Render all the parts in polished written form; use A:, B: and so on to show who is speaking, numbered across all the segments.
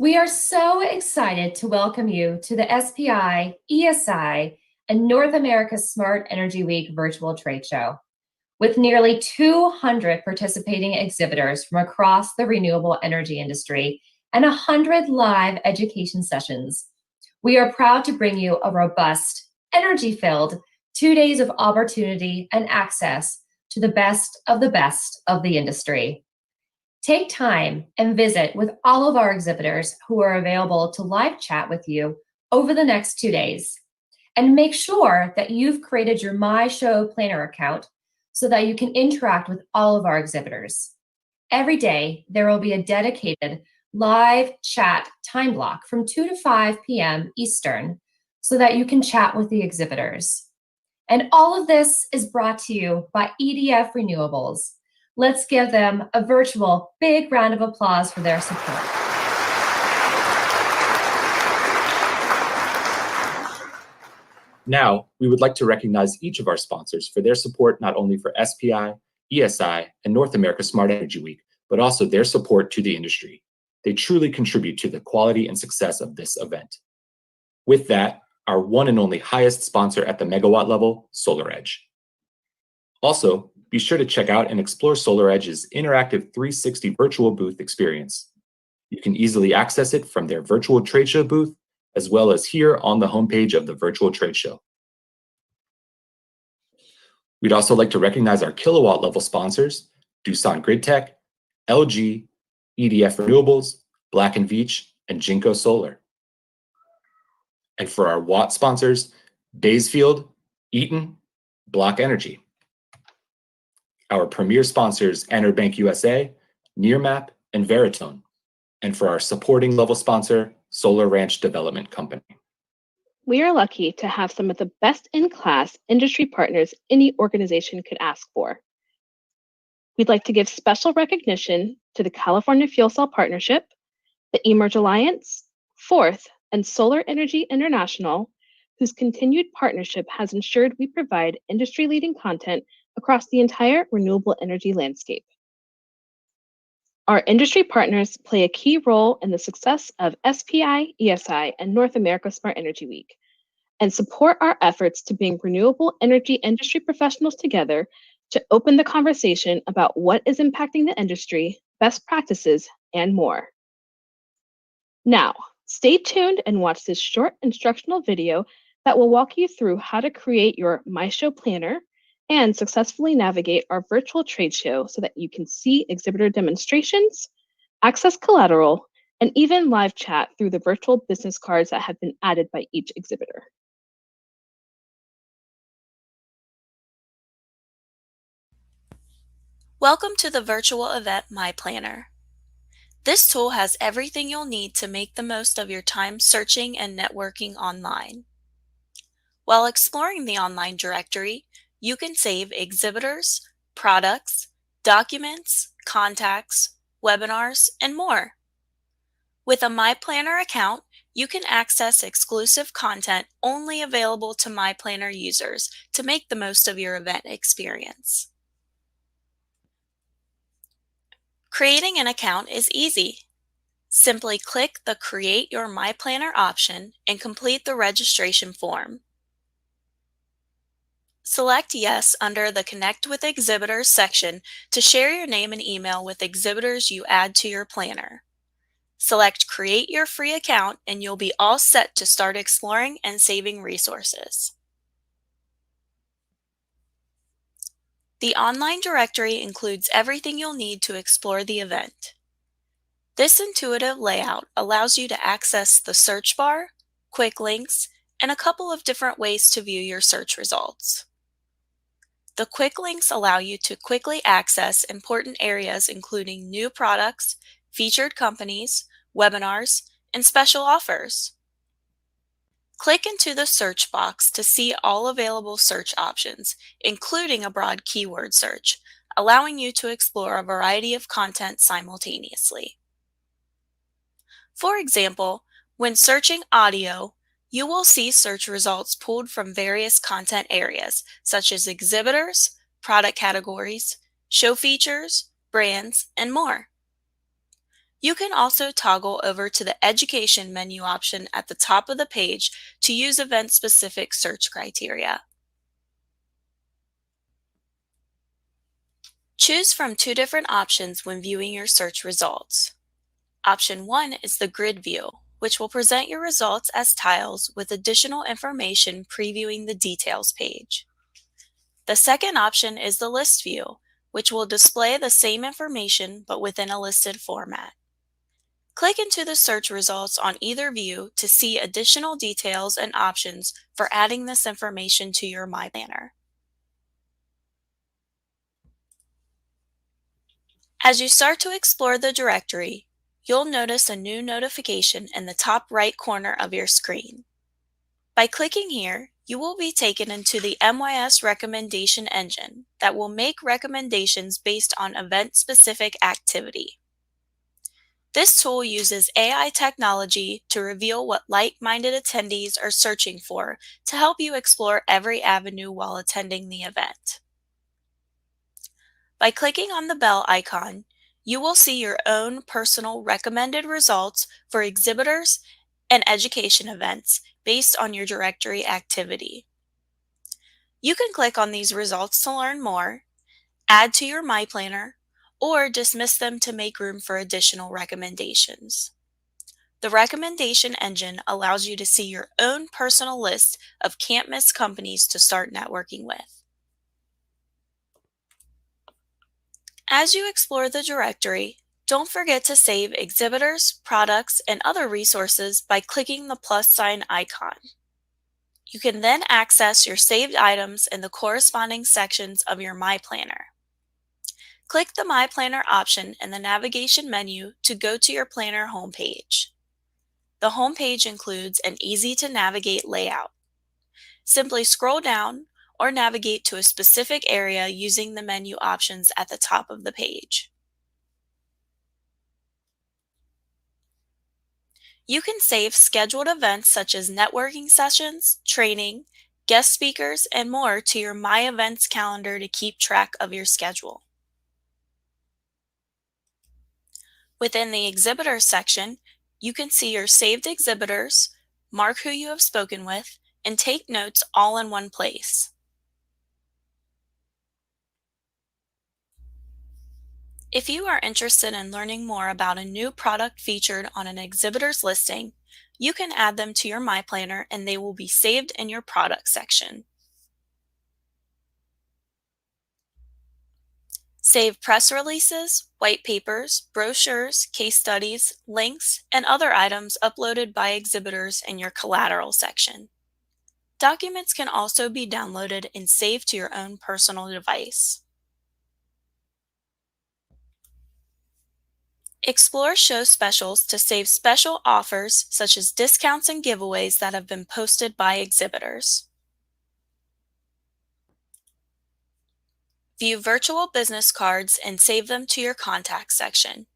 A: We are so excited to welcome you to the SPI, ESI, and North America Smart Energy Week virtual trade show. With nearly 200 participating exhibitors from across the renewable energy industry and 100 live education sessions, we are proud to bring you a robust, energy-filled 2 days of opportunity and access to the best of the industry. Take time and visit with all of our exhibitors who are available to live chat with you over the next 2 days. And make sure that you've created your My Show Planner account so that you can interact with all of our exhibitors. Every day, there will be a dedicated live chat time block from 2 to 5 p.m. Eastern so that you can chat with the exhibitors. And all of this is brought to you by EDF Renewables. Let's give them a virtual big round of applause for their support.
B: Now, we would like to recognize each of our sponsors for their support not only for SPI, ESI, and North America Smart Energy Week, but also their support to the industry. They truly contribute to the quality and success of this event. With that, our one and only highest sponsor at the megawatt level, SolarEdge. Also, be sure to check out and explore SolarEdge's interactive 360 virtual booth experience. You can easily access it from their virtual trade show booth, as well as here on the homepage of the virtual trade show. We'd also like to recognize our kilowatt level sponsors, Doosan Grid Tech, LG, EDF Renewables, Black & Veatch, and Jinko Solar. And for our watt sponsors, Baysfield, Eaton, Block Energy. Our premier sponsors, Enerbank USA, Nearmap, and Veritone. And for our supporting level sponsor, Solar Ranch Development Company.
C: We are lucky to have some of the best-in-class industry partners any organization could ask for. We'd like to give special recognition to the California Fuel Cell Partnership, the eMERGE Alliance, Forth, and Solar Energy International, whose continued partnership has ensured we provide industry-leading content across the entire renewable energy landscape. Our industry partners play a key role in the success of SPI, ESI, and North America Smart Energy Week, and support our efforts to bring renewable energy industry professionals together to open the conversation about what is impacting the industry, best practices, and more. Now, stay tuned and watch this short instructional video that will walk you through how to create your My Show Planner and successfully navigate our virtual trade show so that you can see exhibitor demonstrations, access collateral, and even live chat through the virtual business cards that have been added by each exhibitor.
D: Welcome to the virtual event My Planner. This tool has everything you'll need to make the most of your time searching and networking online. While exploring the online directory, you can save exhibitors, products, documents, contacts, webinars, and more. With a My Planner account, you can access exclusive content only available to My Planner users to make the most of your event experience. Creating an account is easy. Simply click the Create Your My Planner option and complete the registration form. Select Yes under the Connect with Exhibitors section to share your name and email with exhibitors you add to your planner. Select Create Your Free Account and you'll be all set to start exploring and saving resources. The online directory includes everything you'll need to explore the event. This intuitive layout allows you to access the search bar, quick links, and a couple of different ways to view your search results. The quick links allow you to quickly access important areas including new products, featured companies, webinars, and special offers. Click into the search box to see all available search options, including a broad keyword search, allowing you to explore a variety of content simultaneously. For example, when searching audio, you will see search results pulled from various content areas, such as exhibitors, product categories, show features, brands, and more. You can also toggle over to the Education menu option at the top of the page to use event-specific search criteria. Choose from two different options when viewing your search results. Option 1 is the grid view, which will present your results as tiles with additional information previewing the details page. The second option is the list view, which will display the same information but within a listed format. Click into the search results on either view to see additional details and options for adding this information to your My Planner. As you start to explore the directory, you'll notice a new notification in the top right corner of your screen. By clicking here, you will be taken into the MYS recommendation engine that will make recommendations based on event-specific activity. This tool uses AI technology to reveal what like-minded attendees are searching for to help you explore every avenue while attending the event. By clicking on the bell icon, you will see your own personal recommended results for exhibitors and education events based on your directory activity. You can click on these results to learn more, add to your My Planner, or dismiss them to make room for additional recommendations. The recommendation engine allows you to see your own personal list of can't-miss companies to start networking with. As you explore the directory, don't forget to save exhibitors, products, and other resources by clicking the plus sign icon. You can then access your saved items in the corresponding sections of your My Planner. Click the My Planner option in the navigation menu to go to your planner homepage. The homepage includes an easy-to-navigate layout. Simply scroll down or navigate to a specific area using the menu options at the top of the page. You can save scheduled events such as networking sessions, training, guest speakers, and more to your My Events calendar to keep track of your schedule. Within the Exhibitors section, you can see your saved exhibitors, mark who you have spoken with, and take notes all in one place. If you are interested in learning more about a new product featured on an exhibitor's listing, you can add them to your My Planner and they will be saved in your product section. Save press releases, white papers, brochures, case studies, links, and other items uploaded by exhibitors in your collateral section. Documents can also be downloaded and saved to your own personal device. Explore show specials to save special offers such as discounts and giveaways that have been posted by exhibitors. View virtual business cards and save them to your contacts section.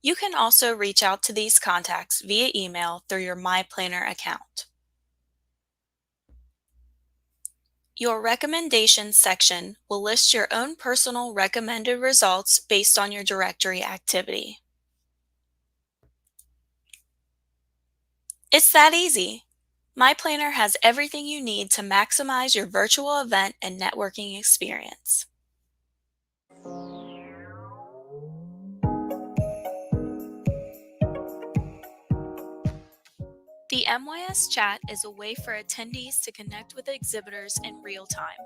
D: You can also reach out to these contacts via email through your My Planner account. Your recommendations section will list your own personal recommended results based on your directory activity. It's that easy. My Planner has everything you need to maximize your virtual event and networking experience. The MYS chat is a way for attendees to connect with exhibitors in real time.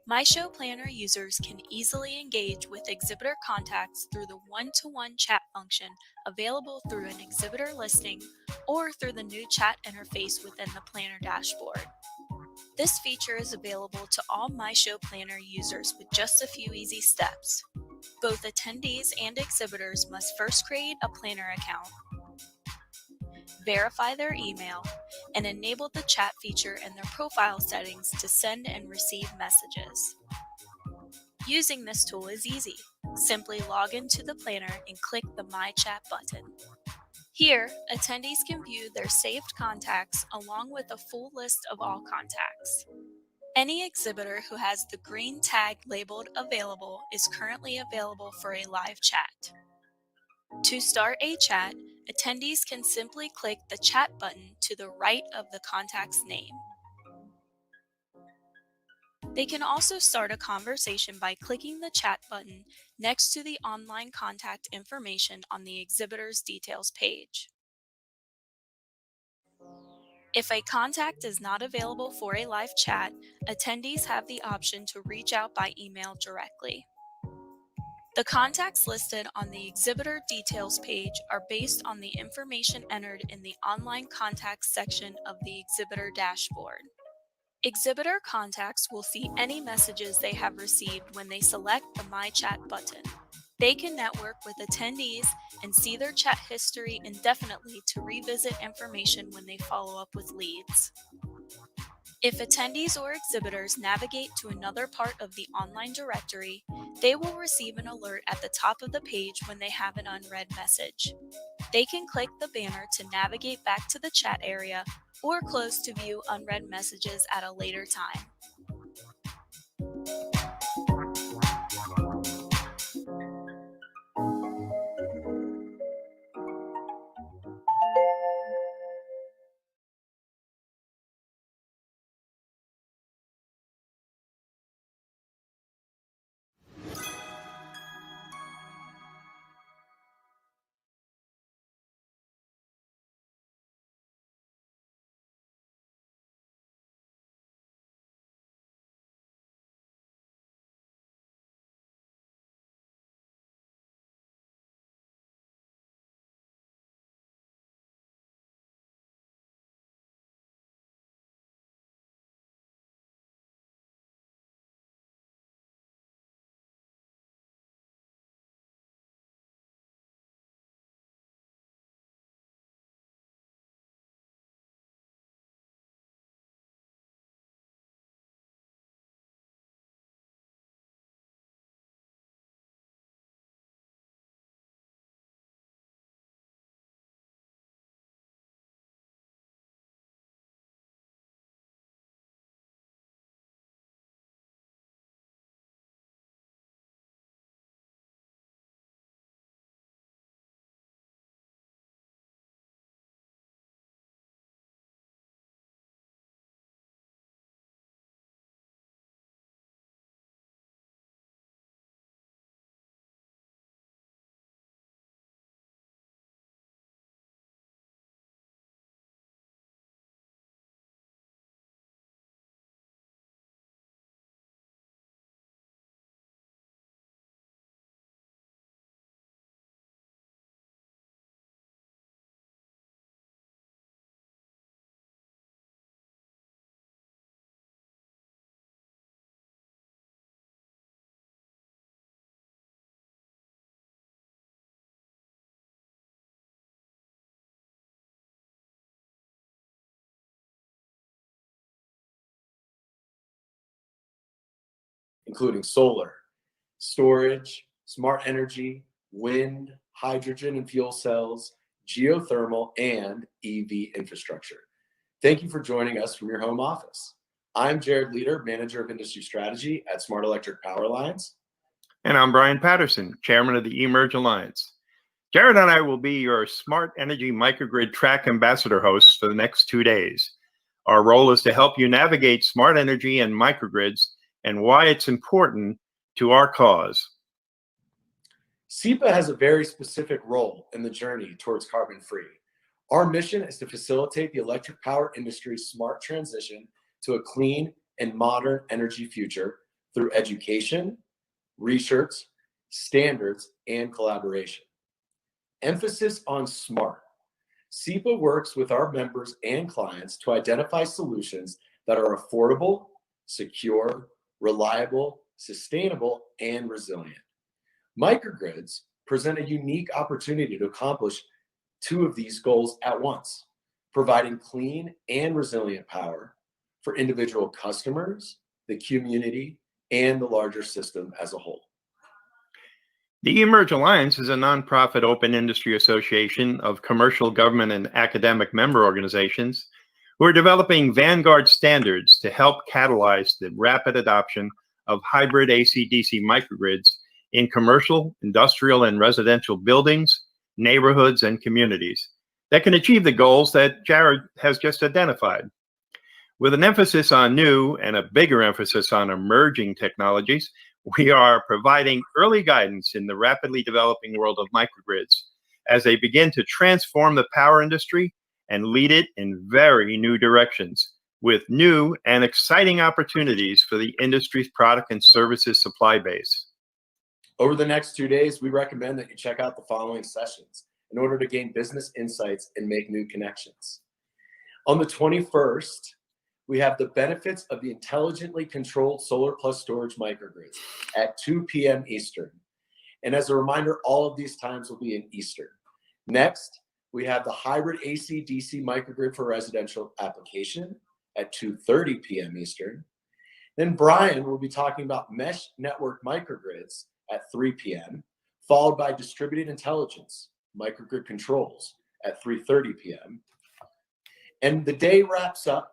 D: My Show Planner users can easily engage with exhibitor contacts through the one-to-one chat function available through an exhibitor listing or through the new chat interface within the Planner dashboard. This feature is available to all My Show Planner users with just a few easy steps. Both attendees and exhibitors must first create a Planner account, verify their email, and enable the chat feature in their profile settings to send and receive messages. Using this tool is easy. Simply log into the planner and click the My Chat button. Here, attendees can view their saved contacts along with a full list of all contacts. Any exhibitor who has the green tag labeled Available is currently available for a live chat. To start a chat, attendees can simply click the chat button to the right of the contact's name. They can also start a conversation by clicking the chat button next to the online contact information on the exhibitor's details page. If a contact is not available for a live chat, attendees have the option to reach out by email directly. The contacts listed on the exhibitor details page are based on the information entered in the online contacts section of the exhibitor dashboard. Exhibitor contacts will see any messages they have received when they select the My Chat button. They can network with attendees and see their chat history indefinitely to revisit information when they follow up with leads. If attendees or exhibitors navigate to another part of the online directory, they will receive an alert at the top of the page when they have an unread message. They can click the banner to navigate back to the chat area or close to view unread messages at a later time.
E: Including solar, storage, smart energy, wind, hydrogen and fuel cells, geothermal, and EV infrastructure. Thank you for joining us from your home office. I'm Jared Leader, Manager of Industry Strategy at Smart Electric Power Lines.
F: And I'm Brian Patterson, Chairman of the eMerge Alliance. Jared and I will be your Smart Energy Microgrid Track Ambassador hosts for the next 2 days. Our role is to help you navigate smart energy and microgrids and why it's important to our cause.
E: SEPA has a very specific role in the journey towards carbon-free. Our mission is to facilitate the electric power industry's smart transition to a clean and modern energy future through education, research, standards, and collaboration. Emphasis on smart. SEPA works with our members and clients to identify solutions that are affordable, secure, reliable, sustainable, and resilient. Microgrids present a unique opportunity to accomplish two of these goals at once, providing clean and resilient power for individual customers, the community, and the larger system as a whole.
F: The eMerge Alliance is a nonprofit open industry association of commercial, government, and academic member organizations who are developing vanguard standards to help catalyze the rapid adoption of hybrid AC-DC microgrids in commercial, industrial, and residential buildings, neighborhoods, and communities that can achieve the goals that Jared has just identified. With an emphasis on new and a bigger emphasis on emerging technologies, we are providing early guidance in the rapidly developing world of microgrids as they begin to transform the power industry and lead it in very new directions, with new and exciting opportunities for the industry's product and services supply base.
E: Over the next 2 days, we recommend that you check out the following sessions in order to gain business insights and make new connections. On the 21st, we have the benefits of the intelligently controlled solar plus storage microgrids at 2 p.m. Eastern. And as a reminder, all of these times will be in Eastern. Next, we have the hybrid AC-DC microgrid for residential application at 2:30 p.m. Eastern. Then Brian will be talking about mesh network microgrids at 3 p.m., followed by distributed intelligence microgrid controls at 3:30 p.m. And the day wraps up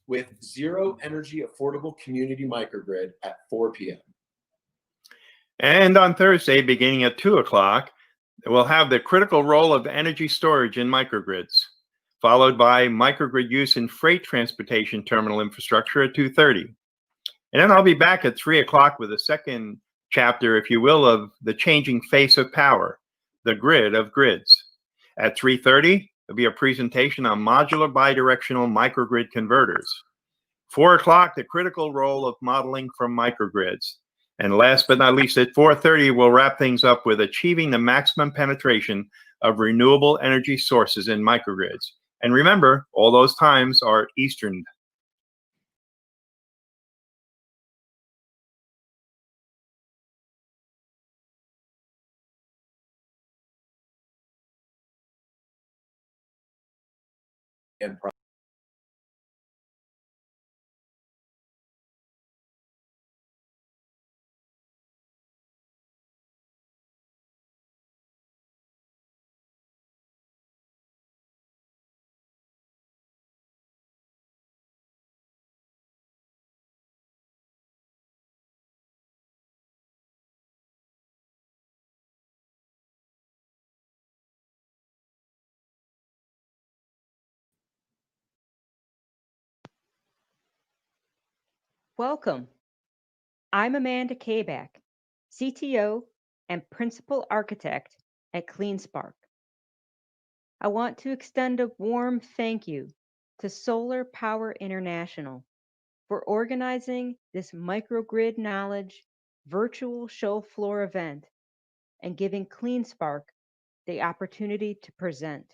E: with zero energy affordable community microgrid at 4 p.m.
F: And on Thursday, beginning at 2 o'clock, we'll have the critical role of energy storage in microgrids, followed by microgrid use in freight transportation terminal infrastructure at 2:30. And then I'll be back at 3 o'clock with a second chapter, if you will, of the changing face of power, the grid of grids. At 3:30, there'll be a presentation on modular bidirectional microgrid converters. 4 o'clock, the critical role of modeling from microgrids. And last but not least, at 4:30, we'll wrap things up with achieving the maximum penetration of renewable energy sources in microgrids. And remember, all those times are Eastern.
E: And
G: Welcome. I'm Amanda Kabak, CTO and Principal Architect at CleanSpark. I want to extend a warm thank you to Solar Power International for organizing this microgrid knowledge virtual show floor event and giving CleanSpark the opportunity to present.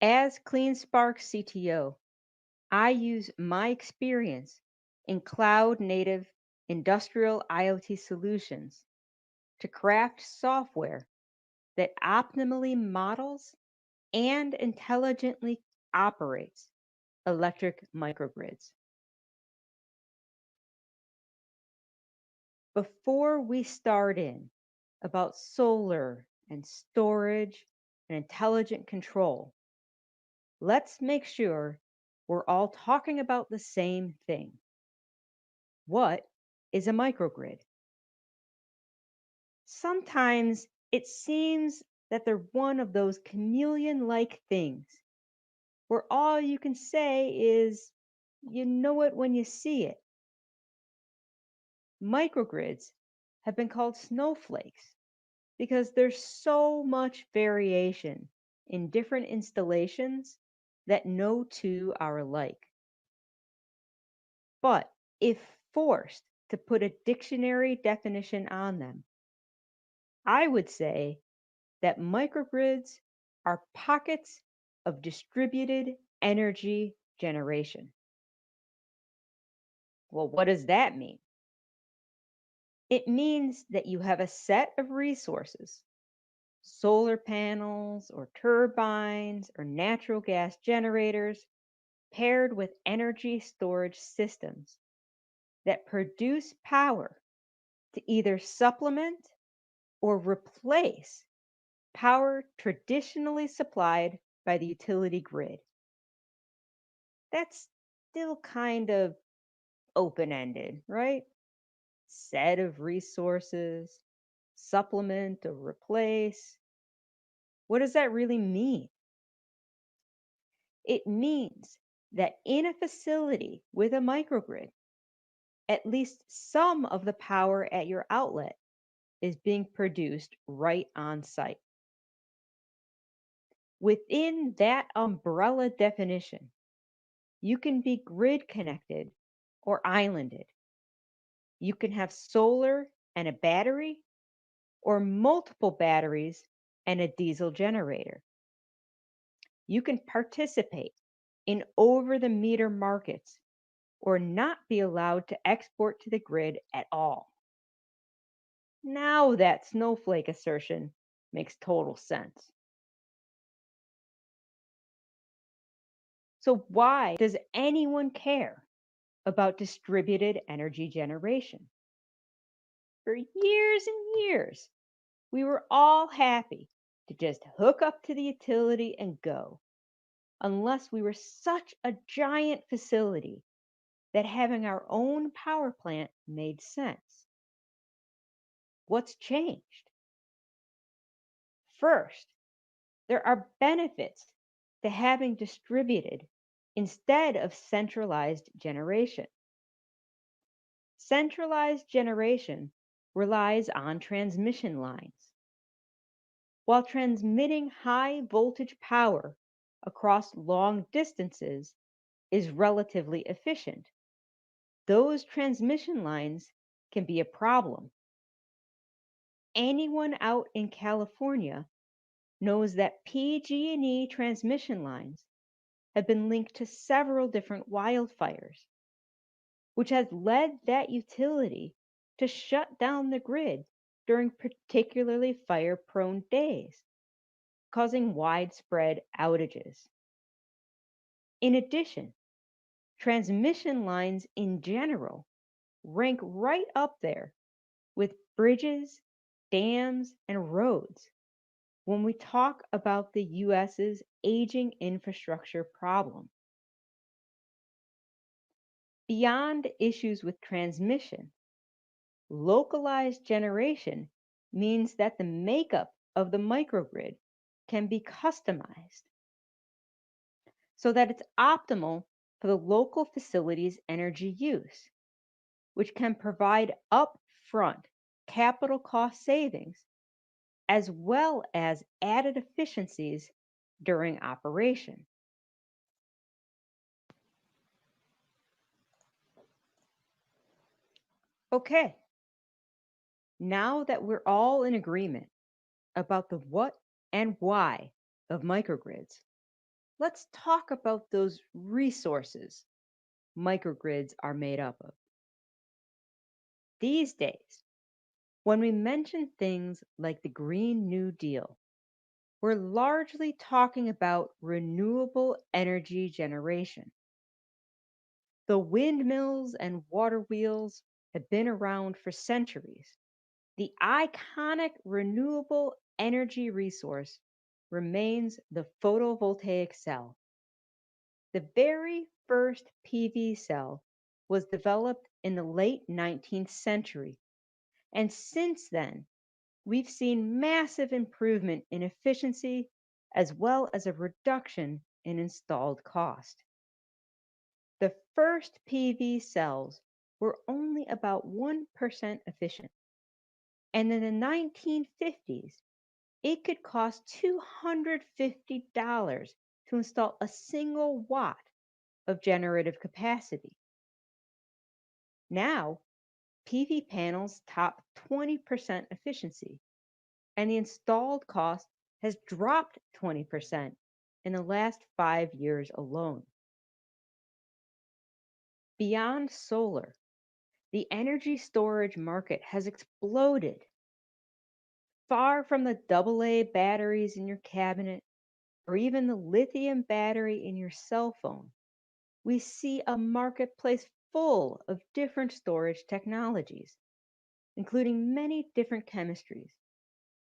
G: As CleanSpark CTO, I use my experience in cloud-native industrial IoT solutions to craft software that optimally models and intelligently operates electric microgrids. Before we start in about solar and storage and intelligent control, let's make sure we're all talking about the same thing. What is a microgrid? Sometimes it seems that they're one of those chameleon-like things where all you can say is, you know it when you see it. Microgrids have been called snowflakes because there's so much variation in different installations that no two are alike. But if forced to put a dictionary definition on them, I would say that microgrids are pockets of distributed energy generation. Well, what does that mean? It means that you have a set of resources, solar panels or turbines or natural gas generators, paired with energy storage systems that produce power to either supplement or replace power traditionally supplied by the utility grid. That's still kind of open-ended, right? set of resources, supplement or replace. What does that really mean? It means that in a facility with a microgrid, at least some of the power at your outlet is being produced right on site. Within that umbrella definition, you can be grid connected or islanded. You can have solar and a battery, or multiple batteries and a diesel generator. You can participate in over-the-meter markets or not be allowed to export to the grid at all. Now that snowflake assertion makes total sense. So why does anyone care about distributed energy generation? For years and years, we were all happy to just hook up to the utility and go, unless we were such a giant facility that having our own power plant made sense. What's changed? First, there are benefits to having distributed instead of centralized generation. Centralized generation relies on transmission lines. While transmitting high voltage power across long distances is relatively efficient, those transmission lines can be a problem. Anyone out in California knows that PG&E transmission lines have been linked to several different wildfires, which has led that utility to shut down the grid during particularly fire-prone days, causing widespread outages. In addition, transmission lines in general rank right up there with bridges, dams, and roads when we talk about the US's aging infrastructure problem. Beyond issues with transmission, localized generation means that the makeup of the microgrid can be customized so that it's optimal for the local facility's energy use, which can provide upfront capital cost savings as well as added efficiencies during operation. Okay, now that we're all in agreement about the what and why of microgrids, let's talk about those resources microgrids are made up of. These days, when we mention things like the Green New Deal, we're largely talking about renewable energy generation. The windmills and water wheels have been around for centuries. The iconic renewable energy resource remains the photovoltaic cell. The very first PV cell was developed in the late 19th century, and since then, we've seen massive improvement in efficiency as well as a reduction in installed cost. The first PV cells were only about 1% efficient, and in the 1950s, it could cost $250 to install a single watt of generative capacity. Now, PV panels top 20% efficiency, and the installed cost has dropped 20% in the last 5 years alone. Beyond solar, the energy storage market has exploded. Far from the AA batteries in your cabinet or even the lithium battery in your cell phone, we see a marketplace full of different storage technologies, including many different chemistries,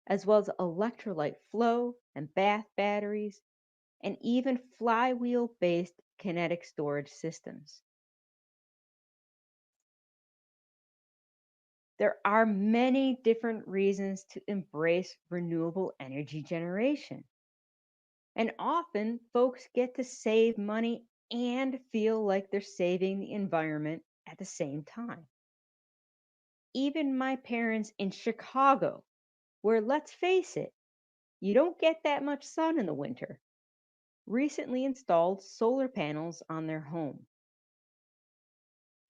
G: as well as electrolyte flow and bath batteries, and even flywheel-based kinetic storage systems. There are many different reasons to embrace renewable energy generation. And often folks get to save money and feel like they're saving the environment at the same time. Even my parents in Chicago, where let's face it, you don't get that much sun in the winter, recently installed solar panels on their home.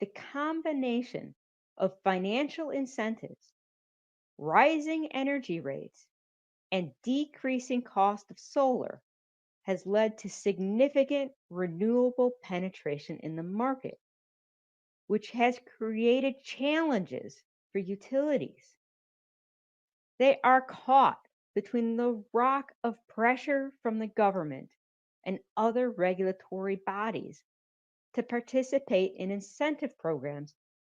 G: The combination of financial incentives, rising energy rates, and decreasing cost of solar has led to significant renewable penetration in the market, which has created challenges for utilities. They are caught between the rock of pressure from the government and other regulatory bodies to participate in incentive programs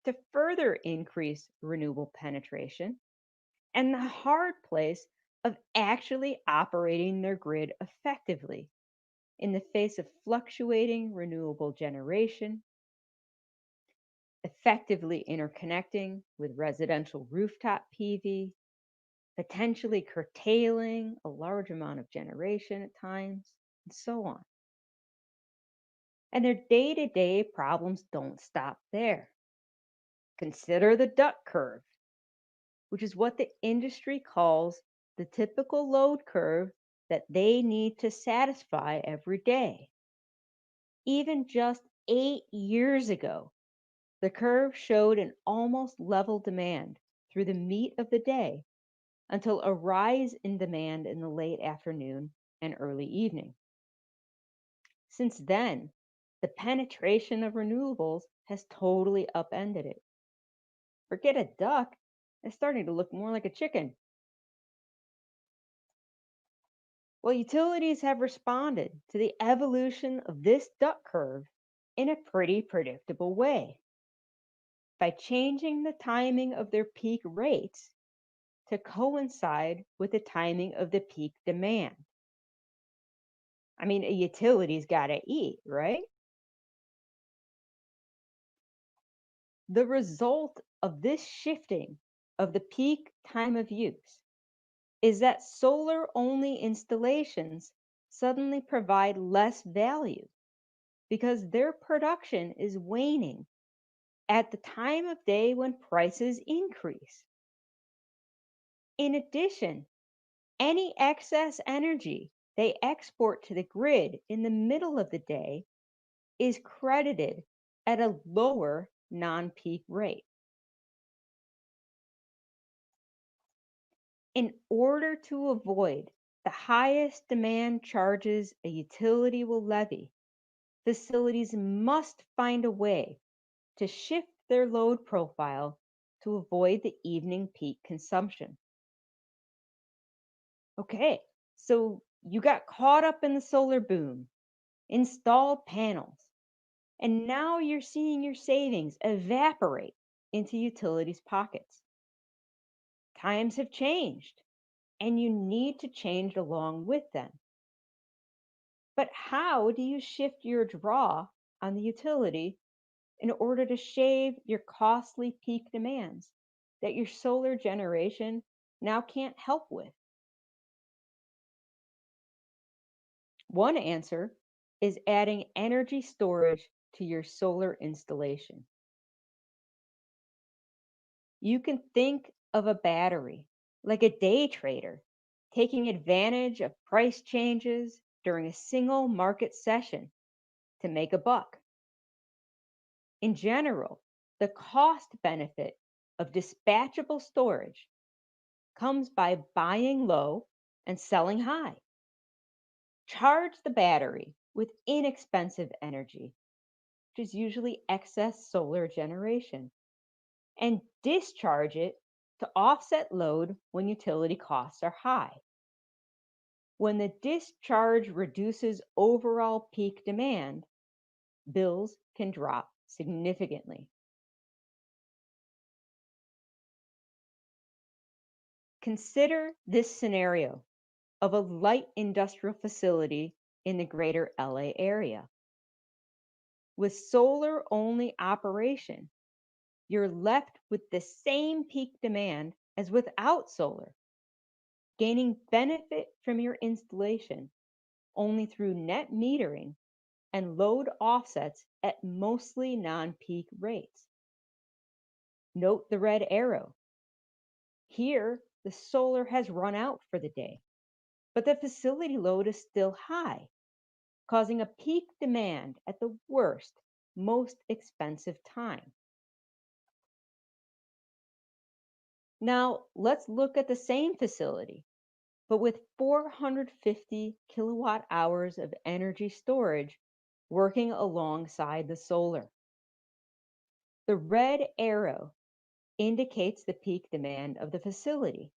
G: to further increase renewable penetration, and the hard place of actually operating their grid effectively in the face of fluctuating renewable generation, effectively interconnecting with residential rooftop PV, potentially curtailing a large amount of generation at times, and so on. And their day-to-day problems don't stop there. Consider the duck curve, which is what the industry calls the typical load curve that they need to satisfy every day. Even just 8 years ago, the curve showed an almost level demand through the meat of the day until a rise in demand in the late afternoon and early evening. Since then, the penetration of renewables has totally upended it. Forget a duck, it's starting to look more like a chicken. Well, utilities have responded to the evolution of this duck curve in a pretty predictable way by changing the timing of their peak rates to coincide with the timing of the peak demand. I mean, a utility's got to eat, right? The result of this shifting of the peak time of use is that solar-only installations suddenly provide less value because their production is waning at the time of day when prices increase. In addition, any excess energy they export to the grid in the middle of the day is credited at a lower non-peak rate. In order to avoid the highest demand charges a utility will levy, facilities must find a way to shift their load profile to avoid the evening peak consumption. Okay, so you got caught up in the solar boom, installed panels, and now you're seeing your savings evaporate into utilities' pockets. Times have changed, and you need to change along with them. But how do you shift your draw on the utility in order to shave your costly peak demands that your solar generation now can't help with? One answer is adding energy storage to your solar installation. You can think of a battery like a day trader taking advantage of price changes during a single market session to make a buck. In general, the cost benefit of dispatchable storage comes by buying low and selling high. Charge the battery with inexpensive energy, which is usually excess solar generation, and discharge it to offset load when utility costs are high. When the discharge reduces overall peak demand, bills can drop significantly. Consider this scenario of a light industrial facility in the greater LA area. With solar-only operation, you're left with the same peak demand as without solar, gaining benefit from your installation only through net metering and load offsets at mostly non-peak rates. Note the red arrow. Here, the solar has run out for the day, but the facility load is still high, causing a peak demand at the worst, most expensive time. Now, let's look at the same facility, but with 450 kilowatt hours of energy storage working alongside the solar. The red arrow indicates the peak demand of the facility,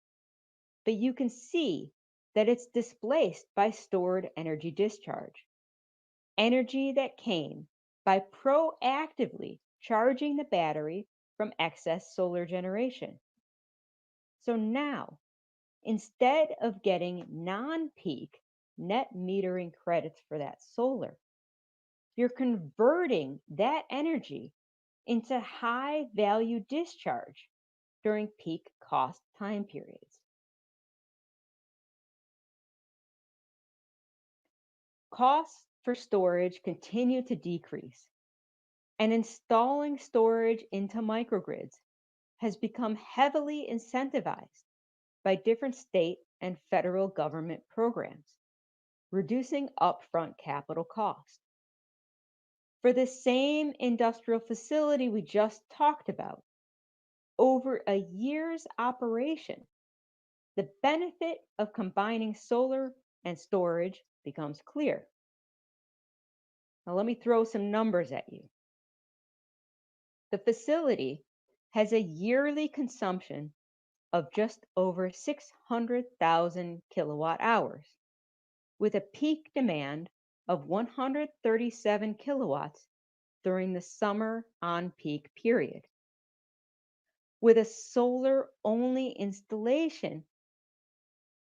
G: but you can see that it's displaced by stored energy discharge, energy that came by proactively charging the battery from excess solar generation. So now, instead of getting non-peak net metering credits for that solar, you're converting that energy into high value discharge during peak cost time periods. Costs for storage continue to decrease, and installing storage into microgrids has become heavily incentivized by different state and federal government programs, reducing upfront capital cost. For the same industrial facility we just talked about, over a year's operation, the benefit of combining solar and storage becomes clear. Now, let me throw some numbers at you. The facility has a yearly consumption of just over 600,000 kilowatt hours, with a peak demand of 137 kilowatts during the summer on-peak period. With a solar-only installation,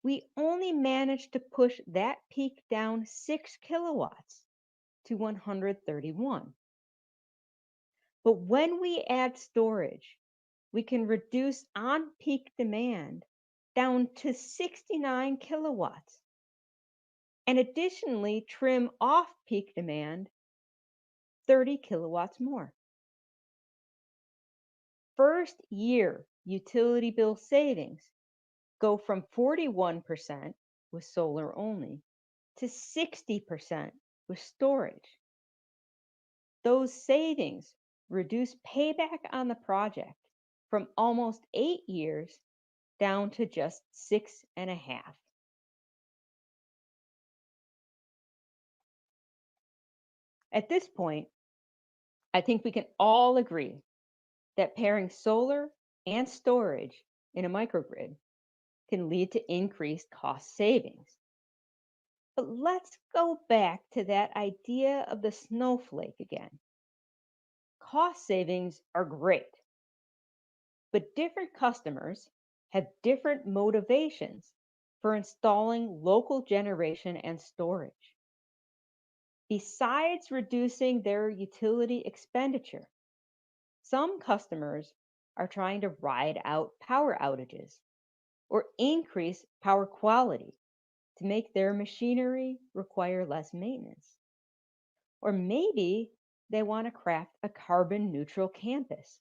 G: we only managed to push that peak down 6 kilowatts to 131. But when we add storage, we can reduce on-peak demand down to 69 kilowatts, and additionally trim off-peak demand 30 kilowatts more. First year utility bill savings go from 41% with solar only to 60% with storage. Those savings reduce payback on the project from almost 8 years down to just 6.5. At this point, I think we can all agree that pairing solar and storage in a microgrid can lead to increased cost savings. But let's go back to that idea of the snowflake again. Cost savings are great, but different customers have different motivations for installing local generation and storage. Besides reducing their utility expenditure, some customers are trying to ride out power outages or increase power quality to make their machinery require less maintenance. Or maybe they want to craft a carbon neutral campus.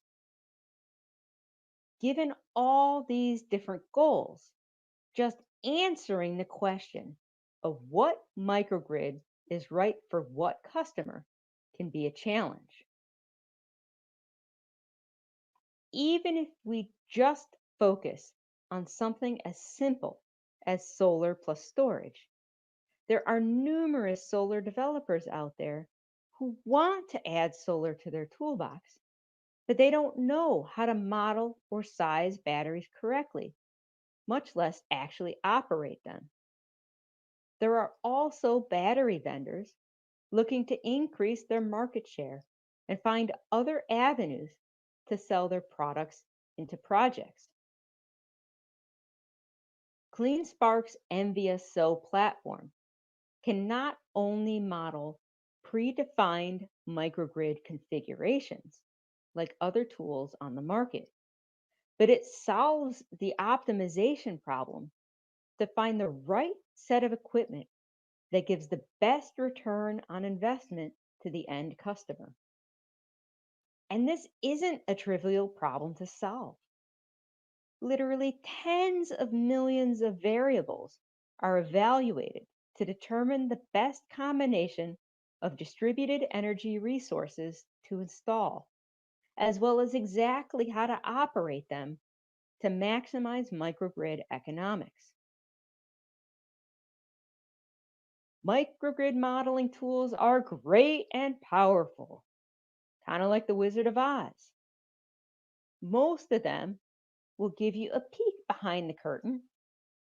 G: Given all these different goals, just answering the question of what microgrid is right for what customer can be a challenge. Even if we just focus on something as simple as solar plus storage, there are numerous solar developers out there who want to add solar to their toolbox, but they don't know how to model or size batteries correctly, much less actually operate them. There are also battery vendors looking to increase their market share and find other avenues to sell their products into projects. CleanSpark's MVSO platform can not only model predefined microgrid configurations like other tools on the market, but it solves the optimization problem to find the right set of equipment that gives the best return on investment to the end customer. And this isn't a trivial problem to solve. Literally tens of millions of variables are evaluated to determine the best combination of distributed energy resources to install, as well as exactly how to operate them to maximize microgrid economics. Microgrid modeling tools are great and powerful, kind of like the Wizard of Oz. Most of them will give you a peek behind the curtain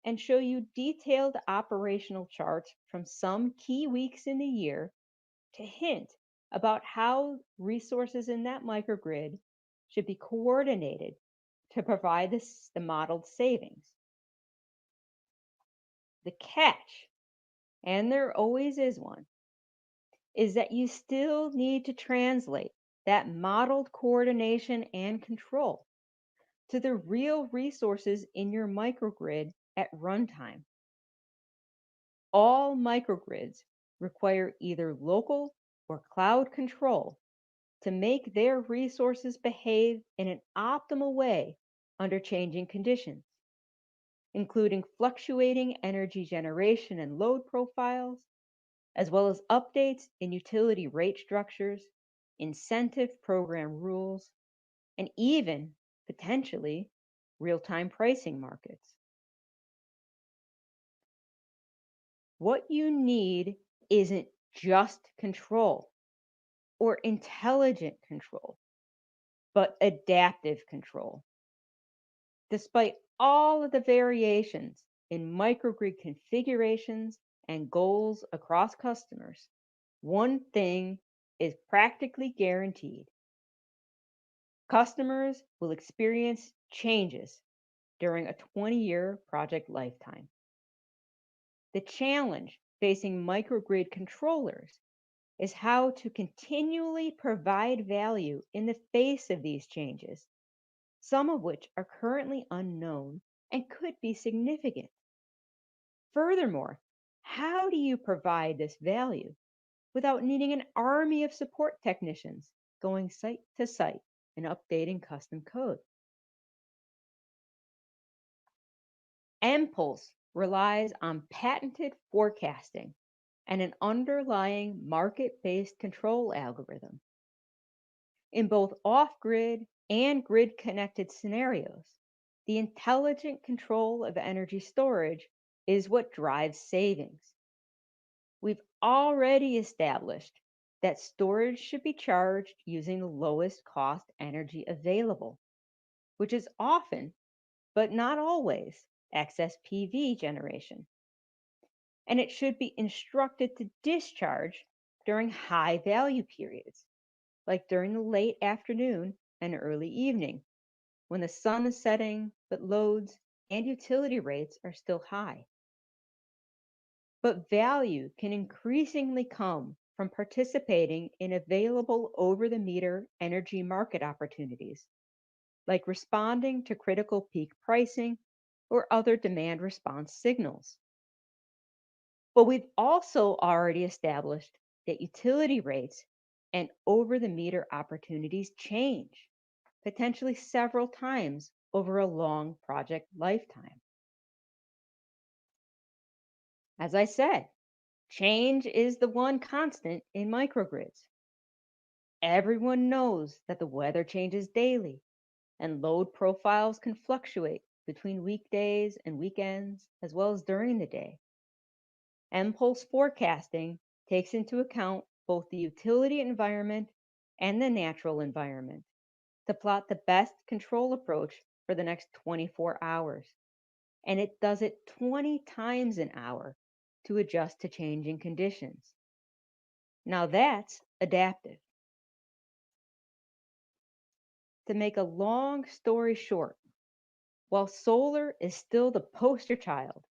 G: and show you detailed operational charts from some key weeks in the year to hint about how resources in that microgrid should be coordinated to provide the modeled savings. The catch, and there always is one, is that you still need to translate that modeled coordination and control to the real resources in your microgrid at runtime. All microgrids require either local or cloud control to make their resources behave in an optimal way under changing conditions, including fluctuating energy generation and load profiles, as well as updates in utility rate structures, incentive program rules, and even potentially real-time pricing markets. What you need isn't just control or intelligent control, but adaptive control. Despite all of the variations in microgrid configurations and goals across customers, one thing is practically guaranteed. Customers will experience changes during a 20-year project lifetime. The challenge facing microgrid controllers is how to continually provide value in the face of these changes, some of which are currently unknown and could be significant. Furthermore, how do you provide this value without needing an army of support technicians going site to site and updating custom code? Impulse relies on patented forecasting and an underlying market-based control algorithm. In both off-grid and grid-connected scenarios, the intelligent control of energy storage is what drives savings. We've already established that storage should be charged using the lowest cost energy available, which is often, but not always, excess PV generation. And it should be instructed to discharge during high value periods, like during the late afternoon and early evening, when the sun is setting, but loads and utility rates are still high. But value can increasingly come from participating in available over-the-meter energy market opportunities, like responding to critical peak pricing or other demand response signals. But we've also already established that utility rates and over-the-meter opportunities change, potentially several times over a long project lifetime. As I said, change is the one constant in microgrids. Everyone knows that the weather changes daily, and load profiles can fluctuate between weekdays and weekends, as well as during the day. Impulse forecasting takes into account both the utility environment and the natural environment to plot the best control approach for the next 24 hours. And it does it 20 times an hour to adjust to changing conditions. Now that's adaptive. To make a long story short, while solar is still the poster child